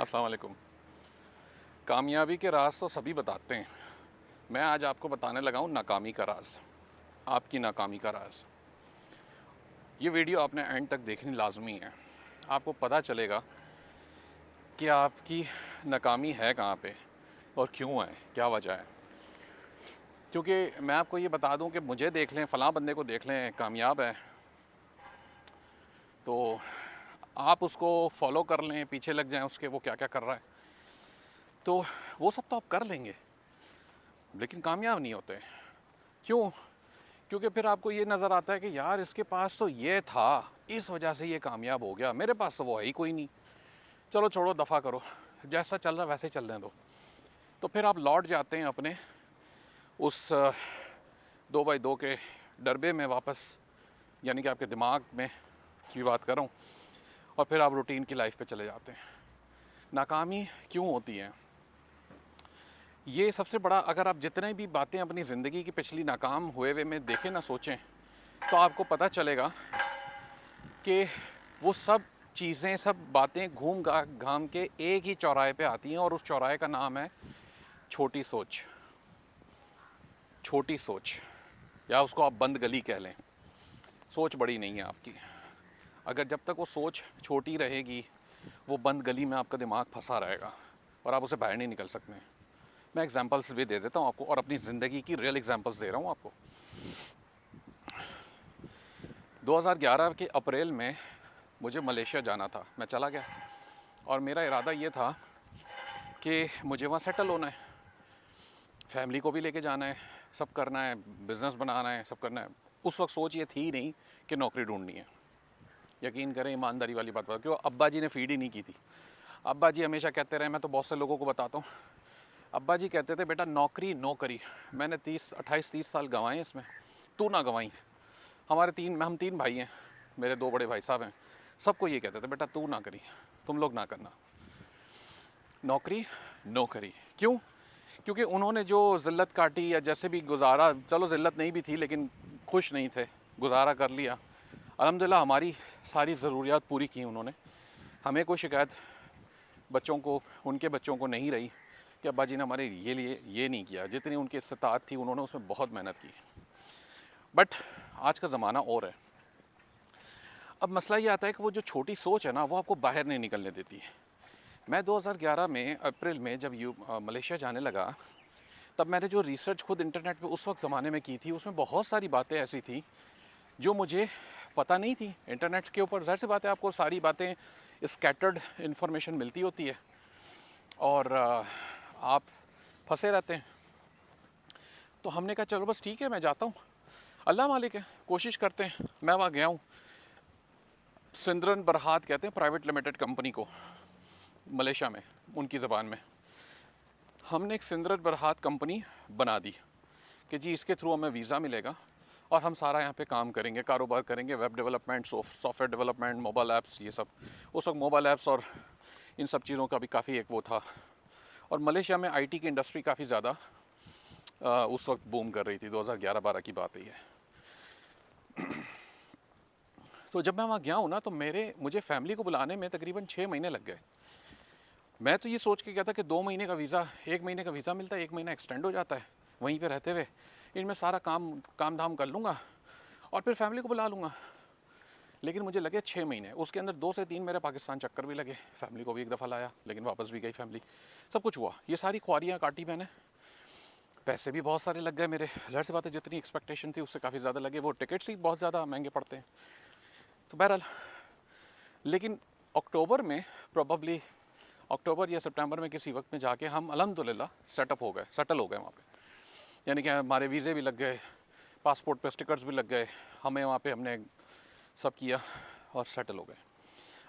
अस्सलाम वालेकुम। कामयाबी के राज तो सभी बताते हैं। मैं आज आपको बताने लगा हूँ नाकामी का राज, आपकी नाकामी का राज। ये वीडियो आपने एंड तक देखनी लाजमी है। आपको पता चलेगा कि आपकी नाकामी है कहाँ पे और क्यों है, क्या वजह है। क्योंकि मैं आपको ये बता दूं कि मुझे देख लें, फ़लाँ बंदे को देख लें, कामयाब है, तो आप उसको फॉलो कर लें, पीछे लग जाएं उसके, वो क्या क्या कर रहा है, तो वो सब तो आप कर लेंगे, लेकिन कामयाब नहीं होते। क्यों? क्योंकि फिर आपको ये नज़र आता है कि यार इसके पास तो ये था, इस वजह से ये कामयाब हो गया, मेरे पास तो वो है ही कोई नहीं। चलो छोड़ो, दफ़ा करो, जैसा चल रहा है वैसे चलने दो। तो फिर आप लौट जाते हैं अपने उस 2x2 के डरबे में वापस, यानी कि आपके दिमाग में की बात कर रहा हूँ, और फिर आप रूटीन की लाइफ पे चले जाते हैं। नाकामी क्यों होती है? ये सबसे बड़ा, अगर आप जितने भी बातें अपनी ज़िंदगी की पिछली नाकाम हुए हुए में देखें ना, सोचें, तो आपको पता चलेगा कि वो सब चीज़ें, सब बातें घूम घाम के एक ही चौराहे पे आती हैं, और उस चौराहे का नाम है छोटी सोच। छोटी सोच, या उसको आप बंद गली कह लें। सोच बड़ी नहीं है आपकी। अगर जब तक वो सोच छोटी रहेगी, वो बंद गली में आपका दिमाग फंसा रहेगा और आप उसे बाहर नहीं निकल सकते। मैं एग्जांपल्स भी दे देता हूँ आपको, और अपनी ज़िंदगी की रियल एग्जांपल्स दे रहा हूँ आपको। 2011 के अप्रैल में मुझे मलेशिया जाना था। मैं चला गया और मेरा इरादा ये था कि मुझे वहाँ सेटल होना है, फैमिली को भी लेके जाना है, सब करना है, बिज़नेस बनाना है, सब करना है। उस वक्त सोच ये थी ही नहीं कि नौकरी ढूंढनी है। यकीन करें, ईमानदारी वाली बात क्यों, अब्बा जी ने फीड ही नहीं की थी। अब्बा जी हमेशा कहते रहे, मैं तो बहुत से लोगों को बताता हूँ, अब्बा जी कहते थे बेटा नौकरी नौकरी। मैंने 28-30 साल गंवाए इसमें, तू ना गंवाई। हम तीन भाई हैं, मेरे दो बड़े भाई साहब हैं, सबको ये कहते थे बेटा तू ना करी, तुम लोग ना करना, नौकरी नौकरी। क्यों? क्योंकि उन्होंने जो ज़िल्लत काटी या जैसे भी गुजारा, चलो ज़िल्लत नहीं भी थी लेकिन खुश नहीं थे, गुजारा कर लिया। अल्हम्दुलिल्लाह हमारी सारी ज़रूरियात पूरी की उन्होंने। हमें कोई शिकायत बच्चों को, उनके बच्चों को नहीं रही कि अब्बा जी ने हमारे लिए ये नहीं किया। जितनी उनकी इस्तात थी उन्होंने उसमें बहुत मेहनत की। बट आज का ज़माना और है। अब मसला ये आता है कि वो जो छोटी सोच है ना, वो आपको बाहर नहीं निकलने देती है। मैं 2011 में अप्रैल में जब मलेशिया जाने लगा, तब मैंने जो रिसर्च खुद इंटरनेट पे उस वक्त ज़माने में की थी, उसमें बहुत सारी बातें ऐसी थी जो मुझे पता नहीं थी। इंटरनेट के ऊपर ज़ाहिर सी बात है आपको सारी बातें स्कैटर्ड इन्फॉर्मेशन मिलती होती है, और आप फंसे रहते हैं। तो हमने कहा चलो बस ठीक है, मैं जाता हूँ, अल्लाह मालिक है, कोशिश करते हैं। मैं वहाँ गया हूँ, सिंद्रन बरहात कहते हैं प्राइवेट लिमिटेड कंपनी को मलेशिया में, उनकी ज़बान में। हमने एक सिंद्रन बरहात कंपनी बना दी कि जी इसके थ्रू हमें वीज़ा मिलेगा और हम सारा यहाँ पे काम करेंगे, कारोबार करेंगे, web development, software development, mobile apps, ये सब। उस वक्त मोबाइल ऐप्स और इन सब चीज़ों का भी काफ़ी एक वो था, और मलेशिया में आईटी की इंडस्ट्री काफ़ी ज़्यादा उस वक्त बूम कर रही थी। 2011-12 की बात है ये। तो जब मैं वहाँ गया हूँ ना, तो मुझे फैमिली को बुलाने में तकरीबन 6 महीने लग गए। मैं तो ये सोच के गया था कि 2 महीने का वीज़ा, 1 महीने का वीज़ा मिलता है, 1 महीना एक्सटेंड हो जाता है, वहीं पे रहते हुए इनमें सारा काम धाम कर लूँगा और फिर फैमिली को बुला लूँगा। लेकिन मुझे लगे 6 महीने, उसके अंदर 2 से 3 मेरे पाकिस्तान चक्कर भी लगे, फैमिली को भी एक दफ़ा लाया लेकिन वापस भी गई फैमिली, सब कुछ हुआ। ये सारी ख्वारियाँ काटी मैंने, पैसे भी बहुत सारे लग गए मेरे, ज़ाहिर सी बात है जितनी एक्सपेक्टेशन थी उससे काफ़ी ज़्यादा लगे, वो टिकट्स ही बहुत ज़्यादा महंगे पड़ते हैं। तो बहरहाल, लेकिन अक्टूबर में, प्रॉबली अक्टूबर या सितंबर में किसी वक्त में जाके हम अल्हम्दुलिल्लाह सेटल हो गए वहाँ पे। यानी कि हमारे वीज़े भी लग गए, पासपोर्ट पे स्टिकर्स भी लग गए, हमें वहाँ पे हमने सब किया और सेटल हो गए।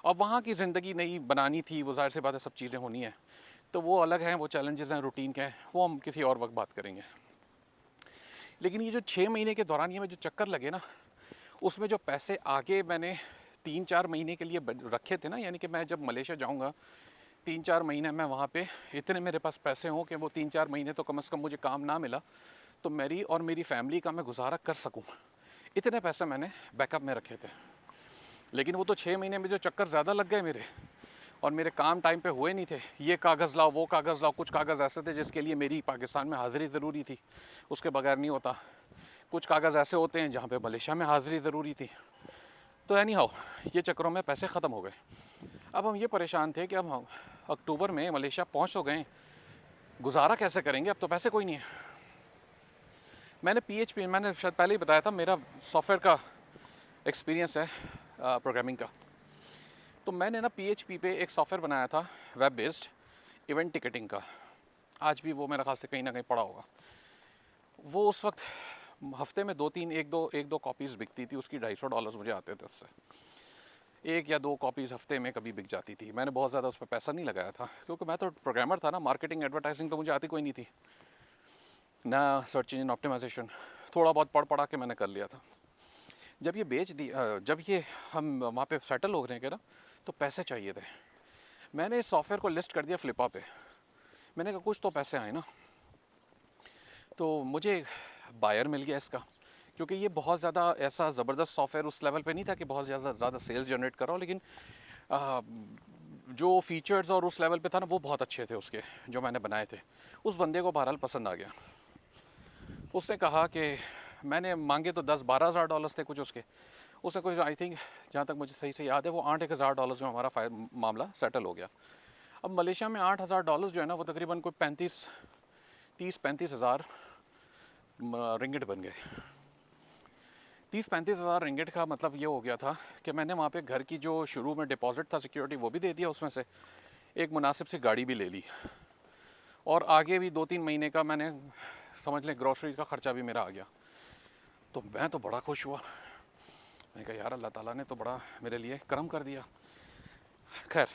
अब वहाँ की ज़िंदगी नई बनानी थी, वो ज़ाहिर सी बात है सब चीज़ें होनी है, तो वो अलग हैं, वो चैलेंजेस हैं रूटीन के हैं, वो हम किसी और वक्त बात करेंगे। लेकिन ये जो 6 महीने के दौरान ये में जो चक्कर लगे ना, उसमें जो पैसे आगे मैंने 3-4 महीने के लिए रखे थे ना, यानी कि मैं जब मलेशिया जाऊँगा 3-4 महीने मैं वहाँ पे, इतने मेरे पास पैसे हों कि वो 3-4 महीने तो कम से कम मुझे काम ना मिला तो मेरी और मेरी फैमिली का मैं गुजारा कर सकूँ, इतने पैसे मैंने बैकअप में रखे थे। लेकिन वो तो 6 महीने में जो चक्कर ज़्यादा लग गए मेरे, और मेरे काम टाइम पे हुए नहीं थे। ये कागज़ लाओ, वो कागज़ लाओ, कुछ कागज़ ऐसे थे जिसके लिए मेरी पाकिस्तान में हाज़िरी ज़रूरी थी, उसके बगैर नहीं होता। कुछ कागज़ ऐसे होते हैं जहाँ पे मलेशिया में हाज़िरी ज़रूरी थी। तो एनी हाउ ये चक्करों में पैसे ख़त्म हो गए। अब हम ये परेशान थे कि अब हम अक्टूबर में मलेशिया पहुँच तो गए, गुजारा कैसे करेंगे, अब तो पैसे कोई नहीं है। मैंने शायद पहले ही बताया था, मेरा सॉफ्टवेयर का एक्सपीरियंस है प्रोग्रामिंग का। तो मैंने ना PHP पे एक सॉफ्टवेयर बनाया था वेब बेस्ड इवेंट टिकटिंग का। आज भी वो मेरे ख्याल से कहीं ना कहीं पड़ा होगा। वो उस वक्त हफ्ते में एक दो कॉपीज़ बिकती थी, उसकी $250 मुझे आते थे उससे। एक या दो कॉपीज़ हफ्ते में कभी बिक जाती थी। मैंने बहुत ज़्यादा उस पर पैसा नहीं लगाया था, क्योंकि मैं तो प्रोग्रामर था ना, मार्केटिंग एडवर्टाइजिंग तो मुझे आती कोई नहीं थी ना, सर्च इंजन ऑप्टिमाइजेशन थोड़ा बहुत पढ़ा के मैंने कर लिया था। जब ये हम वहाँ पे सेटल हो रहे थे ना, तो पैसे चाहिए थे। मैंने इस सॉफ्टवेयर को लिस्ट कर दिया फ्लिपा पे। मैंने कहा कुछ तो पैसे आए ना, तो मुझे बायर मिल गया इसका, क्योंकि ये बहुत ज़्यादा ऐसा ज़बरदस्त सॉफ्टवेयर उस लेवल पे नहीं था कि बहुत ज़्यादा सेल्स जनरेट कर रहा हो, लेकिन जो फीचर्स और उस लेवल पे था ना, वो बहुत अच्छे थे उसके, जो मैंने बनाए थे। उस बंदे को बहरहाल पसंद आ गया। उसने कहा कि मैंने मांगे तो $10-12 थे कुछ उसके। उसने कुछ आई थिंक, जहाँ तक मुझे सही से याद है, वो $8,000 में हमारा मामला सेटल हो गया। अब मलेशिया में $8,000 जो है ना, वो तकरीबन कोई 30-35 हज़ार रिंगिट बन गए। 30-35 हज़ार रिंगिट का मतलब ये हो गया था कि मैंने वहाँ पे घर की जो शुरू में डिपॉजिट था सिक्योरिटी, वो भी दे दिया, उसमें से एक मुनासिब सी गाड़ी भी ले ली, और आगे भी 2-3 महीने का मैंने समझ लें ग्रॉसरी का ख़र्चा भी मेरा आ गया। तो मैं तो बड़ा खुश हुआ। मैंने कहा यार, अल्लाह ताला ने तो बड़ा मेरे लिए करम कर दिया। खैर,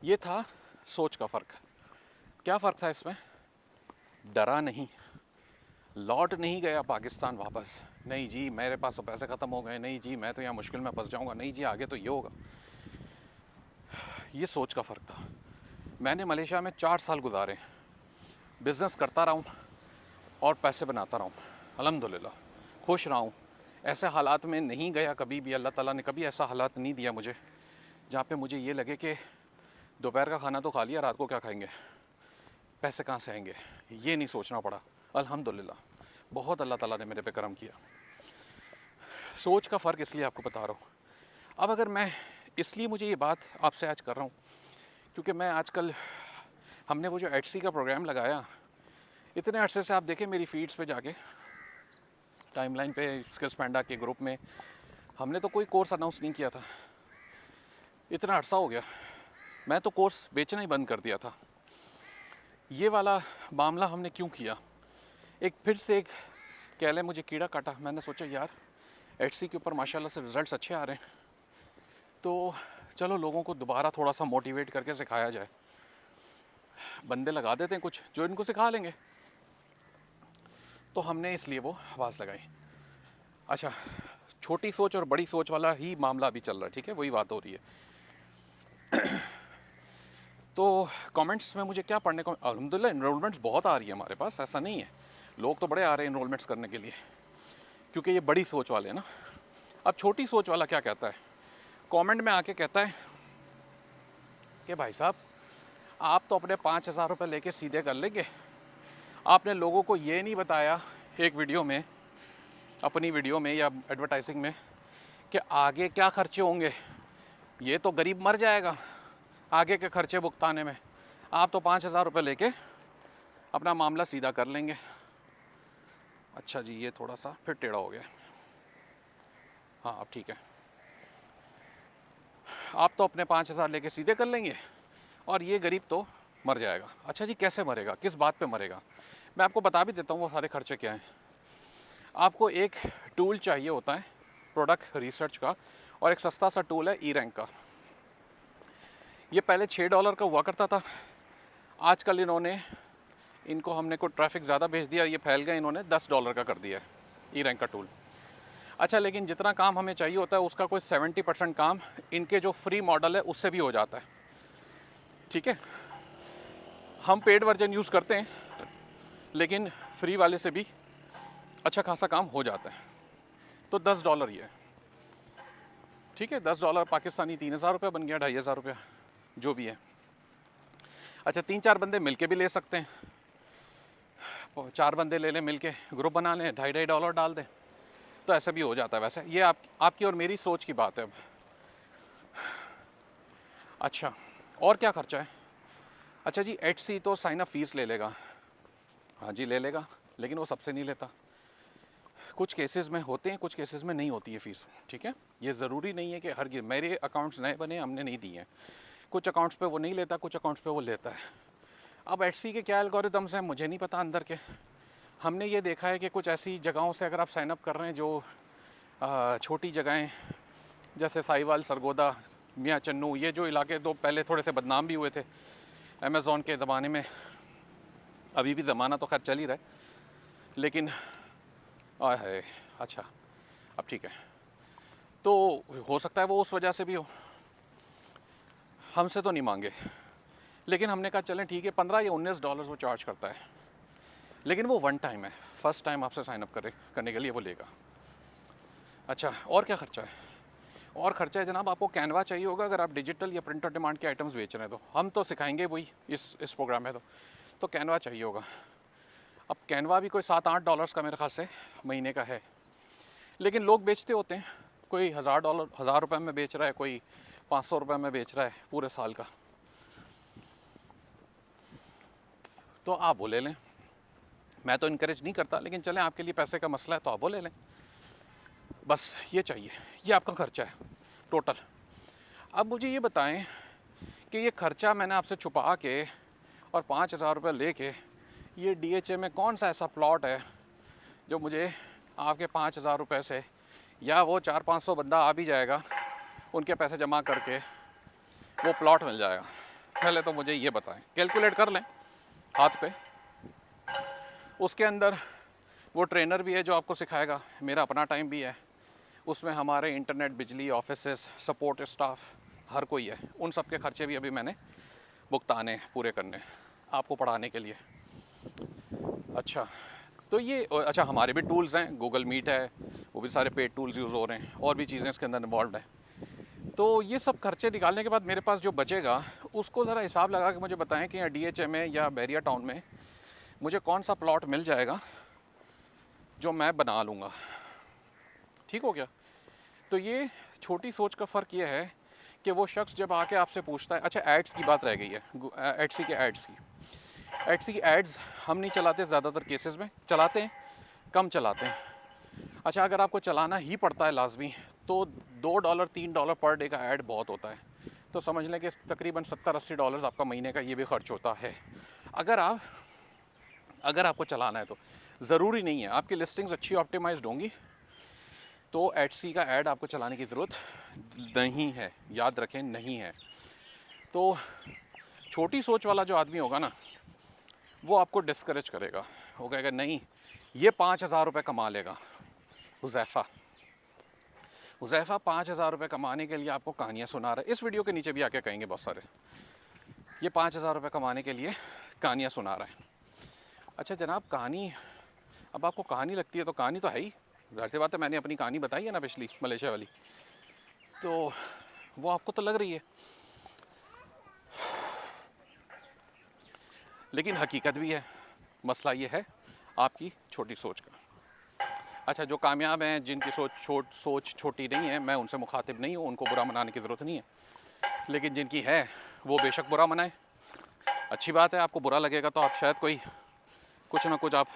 ये था सोच का फ़र्क। क्या फ़र्क था इसमें? डरा नहीं, लौट नहीं गया पाकिस्तान वापस। नहीं जी, मेरे पास तो पैसे ख़त्म हो गए, नहीं जी मैं तो यहाँ मुश्किल में फंस जाऊँगा, नहीं जी आगे तो ये होगा। ये सोच का फ़र्क था। मैंने मलेशिया में 4 साल गुजारे, बिज़नेस करता रहा हूँ और पैसे बनाता रहा हूँ, अल्हम्दुलिल्लाह खुश रहा हूँ। ऐसे हालात में नहीं गया कभी भी, अल्लाह ताला ने कभी ऐसा हालात नहीं दिया मुझे जहाँ पे मुझे ये लगे कि दोपहर का खाना तो खा लिया, रात को क्या खाएंगे, पैसे कहाँ से आएंगे, ये नहीं सोचना पड़ा। अल्हम्दुलिल्लाह बहुत अल्लाह ताला ने मेरे पे करम किया। सोच का फ़र्क इसलिए आपको बता रहा हूँ। अब अगर मैं, इसलिए मुझे ये बात आपसे आज कर रहा हूँ क्योंकि मैं आजकल, हमने वो जो एटसी का प्रोग्राम लगाया, इतने अरसे से आप देखें मेरी फीड्स पे जाके, टाइमलाइन पे, स्किल्स पैंडा के ग्रुप में, हमने तो कोई कोर्स अनाउंस नहीं किया था। इतना अरसा हो गया, मैं तो कोर्स बेचना ही बंद कर दिया था। ये वाला मामला हमने क्यों किया? एक फिर से एक कह लें मुझे कीड़ा काटा। मैंने सोचा यार एटसी के ऊपर माशाल्लाह से रिज़ल्ट्स अच्छे आ रहे हैं, तो चलो लोगों को दोबारा थोड़ा सा मोटिवेट करके सिखाया जाए। बंदे लगा देते हैं कुछ जो इनको सिखा लेंगे। तो हमने इसलिए वो आवाज़ लगाई। अच्छा, छोटी सोच और बड़ी सोच वाला ही मामला अभी चल रहा है, ठीक है, वही बात हो रही है। तो कमेंट्स में मुझे क्या पढ़ने को, अल्हम्दुलिल्लाह इनरोलमेंट्स बहुत आ रही है हमारे पास, ऐसा नहीं है, लोग तो बड़े आ रहे हैं इनरोलमेंट्स करने के लिए, क्योंकि ये बड़ी सोच वाले हैं ना। अब छोटी सोच वाला क्या कहता है? कमेंट में आके कहता है कि भाई साहब आप तो अपने 5,000 रुपये लेके सीधे कर लेंगे, आपने लोगों को ये नहीं बताया एक वीडियो में, अपनी वीडियो में या एडवर्टाइजिंग में, कि आगे क्या खर्चे होंगे, ये तो गरीब मर जाएगा आगे के खर्चे भुगताने में, आप तो 5,000 रुपये लेके अपना मामला सीधा कर लेंगे। अच्छा जी, ये थोड़ा सा फिर टेढ़ा हो गया, हाँ अब ठीक है। आप तो अपने 5,000 लेके सीधे कर लेंगे और ये गरीब तो मर जाएगा। अच्छा जी, कैसे मरेगा, किस बात पे मरेगा? मैं आपको बता भी देता हूँ वो सारे खर्चे क्या हैं। आपको एक टूल चाहिए होता है प्रोडक्ट रिसर्च का, और एक सस्ता सा टूल है ई-रैंक का। ये पहले $6 का हुआ करता था, आजकल इनको हमने को ट्रैफिक ज़्यादा भेज दिया, ये फैल गए, इन्होंने $10 का कर दिया है ई-रैंक का टूल। अच्छा, लेकिन जितना काम हमें चाहिए होता है उसका कोई 70% काम इनके जो फ्री मॉडल है उससे भी हो जाता है, ठीक है। हम पेड वर्जन यूज़ करते हैं, लेकिन फ्री वाले से भी अच्छा खासा काम हो जाता है। तो $10 ही है, ठीक है, $10 पाकिस्तानी 3,000 रुपये बन गया, 2,500 रुपया जो भी है। अच्छा 3-4 बंदे मिल के भी ले सकते हैं, 4 बंदे ले लें मिल के, ग्रुप बना लें, $2.5 डाल दें, तो ऐसा भी हो जाता है। वैसे ये आपकी और मेरी सोच की बात है अब। अच्छा और क्या खर्चा है? अच्छा जी एटसी तो साइन अप फीस ले लेगा, हाँ जी ले लेगा, लेकिन वो सबसे नहीं लेता। कुछ केसेस में होते हैं, कुछ केसेस में नहीं होती है फ़ीस, ठीक है। ये ज़रूरी नहीं है कि हर मेरे अकाउंट्स नए बने हमने नहीं दिए हैं, कुछ अकाउंट्स पे वो नहीं लेता, कुछ अकाउंट्स पे वो लेता है। अब एटसी के क्या एल्गोरिदम्स हैं मुझे नहीं पता अंदर के। हमने ये देखा है कि कुछ ऐसी जगहों से अगर आप साइन अप कर रहे हैं जो छोटी जगहें, जैसे साहिवाल, सरगोदा, मियाँ चन्नू, ये जो इलाके तो पहले थोड़े से बदनाम भी हुए थे अमेज़ॉन के ज़माने में, अभी भी ज़माना तो खैर चल ही रहा है, लेकिन है अच्छा अब ठीक है। तो हो सकता है वो उस वजह से भी हो, हमसे तो नहीं मांगे, लेकिन हमने कहा चलें ठीक है, $15 या $19 वो चार्ज करता है, लेकिन वो वन टाइम है, फर्स्ट टाइम आपसे साइन अप करने के लिए वो लेगा। अच्छा और क्या ख़र्चा है? और ख़र्चा है जनाब, आपको कैनवा चाहिए होगा अगर आप डिजिटल या प्रिंट ऑन डिमांड के आइटम्स बेच रहे हैं, तो हम तो सिखाएंगे वही इस प्रोग्राम में, तो कैनवा चाहिए होगा। अब कैनवा भी कोई $7-8 का मेरे ख्याल से महीने का है, लेकिन लोग बेचते होते हैं, कोई $1,000 में बेच रहा है, कोई $500 में बेच रहा है पूरे साल का, तो आप वो ले लें। मैं तो इनकरेज नहीं करता, लेकिन चलें आपके लिए पैसे का मसला है तो आप वो ले लें, बस ये चाहिए। ये आपका खर्चा है टोटल। अब मुझे ये बताएं कि ये खर्चा मैंने आपसे छुपा के और $5,000 लेके, ये DHA में कौन सा ऐसा प्लॉट है जो मुझे आपके $5,000 से, या वो 400-500 बंदा आ भी जाएगा उनके पैसे जमा करके वो प्लॉट मिल जाएगा? पहले तो मुझे ये बताएं, कैलकुलेट कर लें हाथ पे। उसके अंदर वो ट्रेनर भी है जो आपको सिखाएगा, मेरा अपना टाइम भी है, उसमें हमारे इंटरनेट, बिजली, ऑफिसेस, सपोर्ट स्टाफ, हर कोई है, उन सब के खर्चे भी अभी मैंने भुगताने पूरे करने आपको पढ़ाने के लिए। अच्छा तो ये अच्छा हमारे भी टूल्स हैं, गूगल मीट है, वो भी सारे पेड टूल्स यूज़ हो रहे हैं, और भी चीज़ें इसके अंदर इन्वॉल्व हैं। तो ये सब खर्चे निकालने के बाद मेरे पास जो बचेगा उसको ज़रा हिसाब लगा के मुझे बताएं कि यहाँ DHA में या बैरिया टाउन में मुझे कौन सा प्लॉट मिल जाएगा जो मैं बना लूँगा। ठीक हो गया? तो ये छोटी सोच का फ़र्क ये है कि वो शख्स जब आके आपसे पूछता है, अच्छा एड्स की बात रह गई है, एटसी के एड्स की एड्स हम नहीं चलाते ज़्यादातर केसेस में, चलाते हैं कम चलाते हैं। अच्छा अगर आपको चलाना ही पड़ता है लाजमी, तो $2-3 पर डे का ऐड बहुत होता है, तो समझ लें कि तकरीबन $70-80 आपका महीने का ये भी खर्च होता है। अगर आपको चलाना है तो ज़रूरी नहीं है, आपकी लिस्टिंग्स अच्छी ऑप्टिमाइज्ड होंगी तो एटसी का ऐड आपको चलाने की ज़रूरत नहीं है, याद रखें नहीं है। तो छोटी सोच वाला जो आदमी होगा ना, वो आपको डिस्करेज करेगा, वो कहेगा नहीं ये $5,000 कमा लेगा। हुज़ैफ़ा $5,000 कमाने के लिए आपको कहानियाँ सुना रहा है, इस वीडियो के नीचे भी आके कहेंगे बहुत सारे, ये $5,000 कमाने के लिए कहानियाँ सुना रहा है। अच्छा जनाब कहानी, अब आपको कहानी लगती है तो कहानी तो है ही, ज़ाहिर सी बात है, मैंने अपनी कहानी बताई है ना पिछली मलेशिया वाली, तो वो आपको तो लग रही है, लेकिन हकीकत भी है। मसला ये है आपकी छोटी सोच का। अच्छा जो कामयाब हैं, जिनकी सोच छोटी नहीं है, मैं उनसे मुखातिब नहीं हूँ, उनको बुरा मनाने की ज़रूरत नहीं है, लेकिन जिनकी है वो बेशक बुरा मनाए, अच्छी बात है। आपको बुरा लगेगा तो आप शायद कुछ ना कुछ आप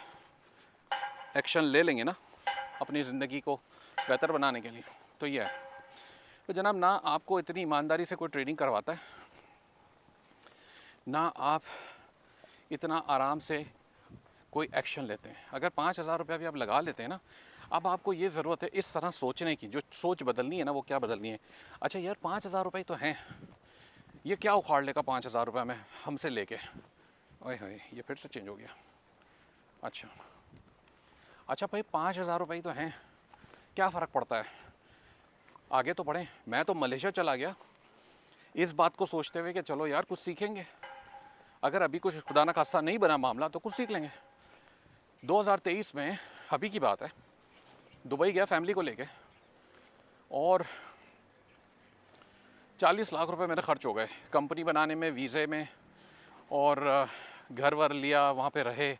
एक्शन ले लेंगे ना अपनी ज़िंदगी को बेहतर बनाने के लिए, तो ये है। तो जनाब ना आपको इतनी ईमानदारी से कोई ट्रेडिंग करवाता है, ना आप इतना आराम से कोई एक्शन लेते हैं। अगर $5,000 भी आप लगा लेते हैं ना, अब आपको ये ज़रूरत है इस तरह सोचने की, जो सोच बदलनी है ना वो क्या बदलनी है। अच्छा यार $5,000 तो हैं, ये क्या उखाड़ लेगा $5,000 में हमसे लेके, ओए होए ये फिर से चेंज हो गया। अच्छा भाई $5,000 तो हैं, क्या फ़र्क पड़ता है, आगे तो बढ़ें। मैं तो मलेशिया चला गया इस बात को सोचते हुए कि चलो यार कुछ सीखेंगे, अगर अभी कुछ खुदा ना खास्ता नहीं बना मामला तो कुछ सीख लेंगे। 2023 में अभी की बात है, दुबई गया फैमिली को लेके, और 40 लाख रुपए मेरे खर्च हो गए कंपनी बनाने में, वीज़े में, और घर वर लिया, वहाँ पे रहे,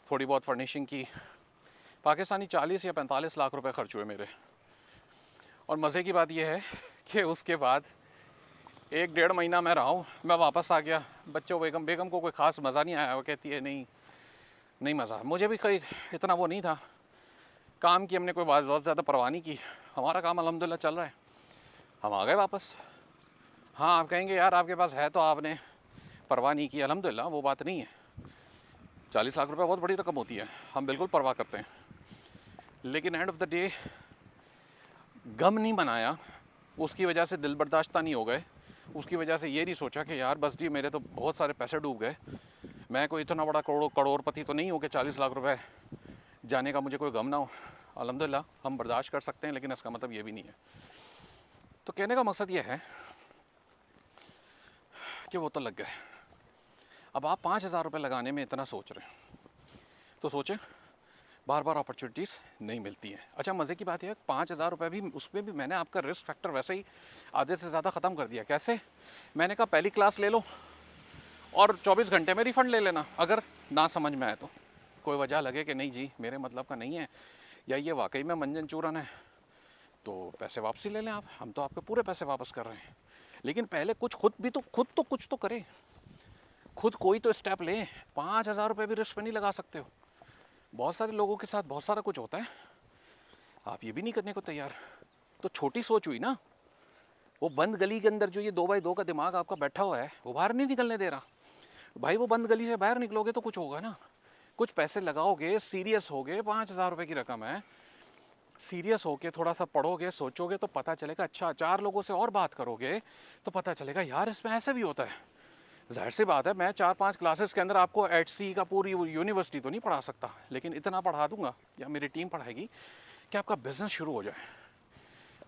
थोड़ी बहुत फर्निशिंग की। पाकिस्तानी 40 या 45 लाख रुपए खर्च हुए मेरे। और मज़े की बात यह है कि उसके बाद 1-1.5 महीना मैं रहा हूँ, मैं वापस आ गया। बच्चों बेगम को कोई ख़ास मज़ा नहीं आया। वो कहती है नहीं मज़ा। मुझे भी कहीं इतना वो नहीं था, काम की हमने कोई बहुत ज़्यादा परवाह नहीं की। हमारा काम अल्हम्दुलिल्लाह चल रहा है, हम आ गए वापस। हाँ, आप कहेंगे यार आपके पास है तो आपने परवाह नहीं की। अल्हम्दुलिल्लाह वो बात नहीं है। 40 लाख रुपए बहुत बड़ी रकम होती है, हम बिल्कुल परवाह करते हैं। लेकिन एंड ऑफ द डे गम नहीं बनाया, उसकी वजह से दिल बर्दाश्त नहीं हो गए, उसकी वजह से ये नहीं सोचा कि यार बस जी मेरे तो बहुत सारे पैसे डूब गए, मैं कोई इतना बड़ा करोड़पति तो नहीं हूँ कि 40 लाख रुपए जाने का मुझे कोई गम ना हो। अल्हम्दुलिल्लाह हम बर्दाश्त कर सकते हैं, लेकिन इसका मतलब ये भी नहीं है। तो कहने का मकसद ये है कि वो तो लग गए। अब आप 5,000 रुपये लगाने में इतना सोच रहे हैं तो सोचें, बार बार अपॉर्चुनिटीज़ नहीं मिलती हैं। अच्छा, मज़े की बात यह है 5,000 रुपये भी, उसमें भी मैंने आपका रिस्क फैक्टर वैसे ही आधे से ज़्यादा ख़त्म कर दिया। कैसे? मैंने कहा पहली क्लास ले लो और 24 घंटे में रिफ़ंड ले लेना, अगर ना समझ में आए तो। कोई वजह लगे कि नहीं जी मेरे मतलब का नहीं है, या ये वाकई में मंजन चूरन है, तो पैसे वापसी ले लें आप, हम तो आपके पूरे पैसे वापस कर रहे हैं। लेकिन पहले कुछ खुद तो कुछ तो करें, खुद कोई तो स्टेप लें। 5,000 रुपये भी रिस्क पे नहीं लगा सकते हो। बहुत सारे लोगों के साथ बहुत सारा कुछ होता है, आप ये भी नहीं करने को तैयार। तो छोटी सोच हुई ना। वो बंद गली के अंदर जो ये 2x2 का दिमाग आपका बैठा हुआ है, वो बाहर नहीं निकलने दे रहा। भाई वो बंद गली से बाहर निकलोगे तो कुछ होगा ना, कुछ पैसे लगाओगे, सीरियस होगे। 5,000 रुपये की रकम है, सीरियस होके थोड़ा सा पढ़ोगे, सोचोगे तो पता चलेगा। अच्छा, 4 लोगों से और बात करोगे तो पता चलेगा यार इसमें ऐसे भी होता है। जाहिर सी बात है, मैं 4-5 क्लासेस के अंदर आपको HC का पूरी यूनिवर्सिटी तो नहीं पढ़ा सकता, लेकिन इतना पढ़ा दूंगा या मेरी टीम पढ़ाएगी कि आपका बिजनेस शुरू हो जाए,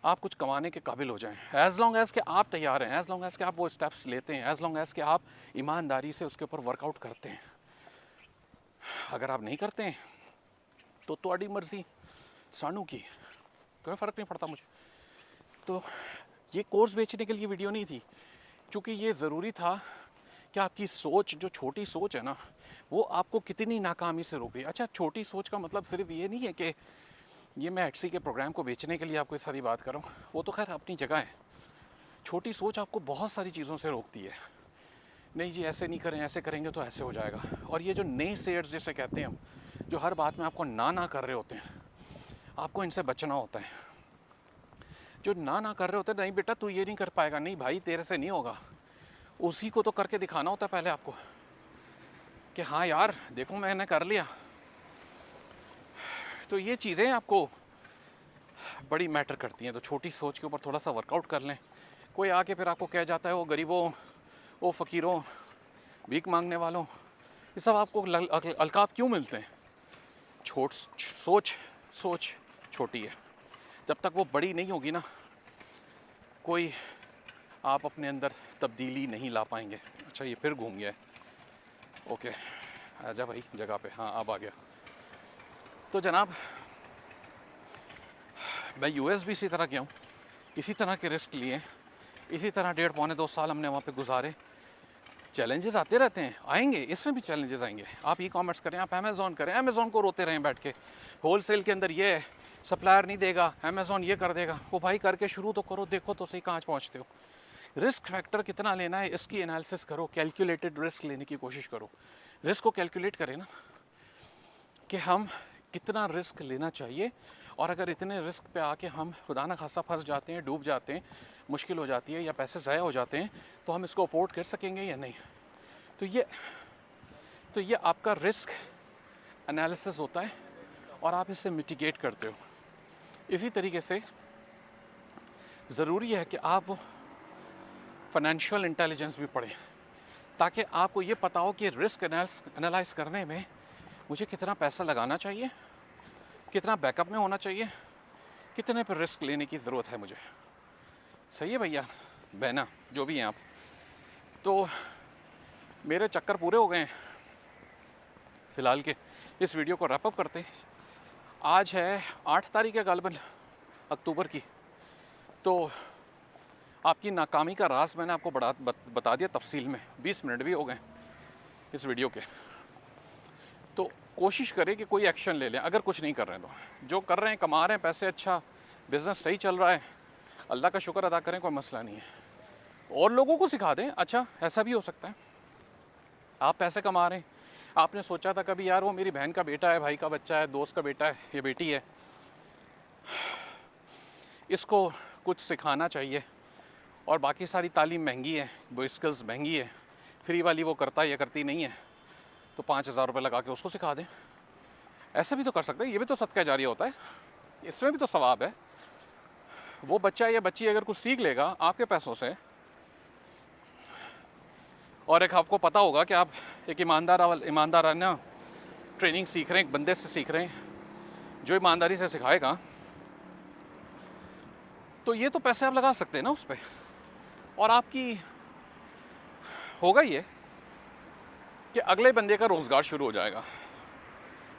आप कुछ कमाने के काबिल हो जाएं। एज लॉन्ग एज के आप तैयार हैं, एज लॉन्ग एज के आप वो स्टेप्स लेते हैं, एज लॉन्ग एज के आप ईमानदारी से उसके ऊपर वर्कआउट करते हैं। अगर आप नहीं करते हैं तो ਤੁਹਾਡੀ मर्जी, सानू की कोई फ़र्क नहीं पड़ता मुझे। तो ये कोर्स बेचने के लिए वीडियो नहीं थी, क्योंकि ये ज़रूरी था कि आपकी सोच, जो छोटी सोच है ना, वो आपको कितनी नाकामी से रोक रही है। अच्छा, छोटी सोच का मतलब सिर्फ ये नहीं है कि ये मैं HC के प्रोग्राम को बेचने के लिए आपको सारी बात कर रहा हूँ, वो तो खैर अपनी जगह है। छोटी सोच आपको बहुत सारी चीज़ों से रोकती है। नहीं जी ऐसे नहीं करें, ऐसे करेंगे तो ऐसे हो जाएगा। और ये जो नए सेयर्स जिसे कहते हैं हम, जो हर बात में आपको ना कर रहे होते हैं, आपको इनसे बचना होता है। जो ना कर रहे होते हैं, नहीं बेटा तू ये नहीं कर पाएगा, नहीं भाई तेरे से नहीं होगा, उसी को तो करके दिखाना होता है पहले आपको कि हाँ यार देखो मैंने कर लिया। तो ये चीज़ें आपको बड़ी मैटर करती हैं। तो छोटी सोच के ऊपर थोड़ा सा वर्कआउट कर लें। कोई आके फिर आपको कह जाता है वो गरीबों, वो फ़कीरों, भीख मांगने वालों, ये सब आपको अलकाब क्यों मिलते हैं? सोच छोटी है, जब तक वो बड़ी नहीं होगी ना, कोई आप अपने अंदर तब्दीली नहीं ला पाएंगे। अच्छा ये फिर घूम गया है, ओके आजा भाई जगह पे। हाँ अब आ गया। तो जनाब मैं US भी इसी तरह गया हूँ, इसी तरह के रिस्क लिए, इसी तरह 1.5-2 साल हमने वहाँ पे गुजारे। चैलेंजेस आते रहते हैं, आएंगे, इसमें भी चैलेंजेस आएंगे। आप E-कॉमर्स करें, आप अमेज़ॉन करें, अमेज़ॉन को रोते रहें बैठ के, होलसेल के अंदर ये सप्लायर नहीं देगा, अमेज़ॉन ये कर देगा। वो भाई करके शुरू तो करो, देखो तो सही कहाँ पहुँचते हो। रिस्क फैक्टर कितना लेना है इसकी एनालिसिस करो, कैलकुलेटेड रिस्क लेने की कोशिश करो। रिस्क को कैलकुलेट करें ना कि हम कितना रिस्क लेना चाहिए, और अगर इतने रिस्क पे आके हम खुदा ना खासा फंस जाते हैं, डूब जाते हैं, मुश्किल हो जाती है या पैसे ज़ाया हो जाते हैं, तो हम इसको अफोर्ड कर सकेंगे या नहीं। तो ये आपका रिस्क एनालिसिस होता है और आप इसे मिटिगेट करते हो। इसी तरीके से ज़रूरी है कि आप फाइनेंशियल इंटेलिजेंस भी पढ़ें, ताकि आपको ये पता हो कि रिस्क एनालाइज करने में मुझे कितना पैसा लगाना चाहिए, कितना बैकअप में होना चाहिए, कितने पर रिस्क लेने की ज़रूरत है मुझे। सही है भैया बहना जो भी हैं आप। तो मेरे चक्कर पूरे हो गए हैं फ़िलहाल के। इस वीडियो को रैपअप करते, आज है 8 तारीख है गालिबन अक्टूबर की। तो आपकी नाकामी का राज मैंने आपको बता दिया तफसील में। 20 मिनट भी हो गए इस वीडियो के। तो कोशिश करें कि कोई एक्शन ले लें अगर कुछ नहीं कर रहे हैं तो। जो कर रहे हैं, कमा रहे हैं पैसे, अच्छा बिज़नेस सही चल रहा है, अल्लाह का शुक्र अदा करें, कोई मसला नहीं है। और लोगों को सिखा दें, अच्छा ऐसा भी हो सकता है। आप पैसे कमा रहे हैं, आपने सोचा था कभी यार वो मेरी बहन का बेटा है, भाई का बच्चा है, दोस्त का बेटा है, ये बेटी है, इसको कुछ सिखाना चाहिए, और बाकी सारी तालीम महंगी है, वो स्किल्स महंगी है, फ्री वाली वो करता है या करती नहीं है, तो 5,000 रुपये लगा के उसको सिखा दें। ऐसा भी तो कर सकते हैं, ये भी तो सदका जारिया होता है, इसमें भी तो सवाब है। वो बच्चा या बच्ची अगर कुछ सीख लेगा आपके पैसों से, और एक आपको पता होगा कि आप एक ईमानदाराना ट्रेनिंग सीख रहे हैं, एक बंदे से सीख रहे हैं जो ईमानदारी से सिखाएगा, तो ये तो पैसे आप लगा सकते हैं ना उस पर, और आपकी होगा ये कि अगले बंदे का रोज़गार शुरू हो जाएगा।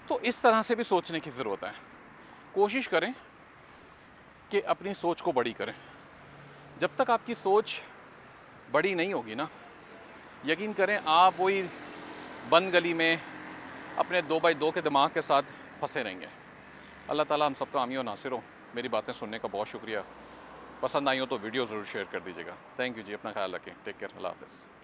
तो इस तरह से भी सोचने की ज़रूरत है। कोशिश करें कि अपनी सोच को बड़ी करें। जब तक आपकी सोच बड़ी नहीं होगी ना, यकीन करें आप वही बंद गली में अपने 2x2 के दिमाग के साथ फंसे रहेंगे। अल्लाह ताला हम सबका हामी और नासिर हो। मेरी बातें सुनने का बहुत शुक्रिया। पसंद आई हो तो वीडियो ज़रूर शेयर कर दीजिएगा। थैंक यू जी, अपना ख्याल रखें। टेक केयर, अल्लाह हाफ़िज़।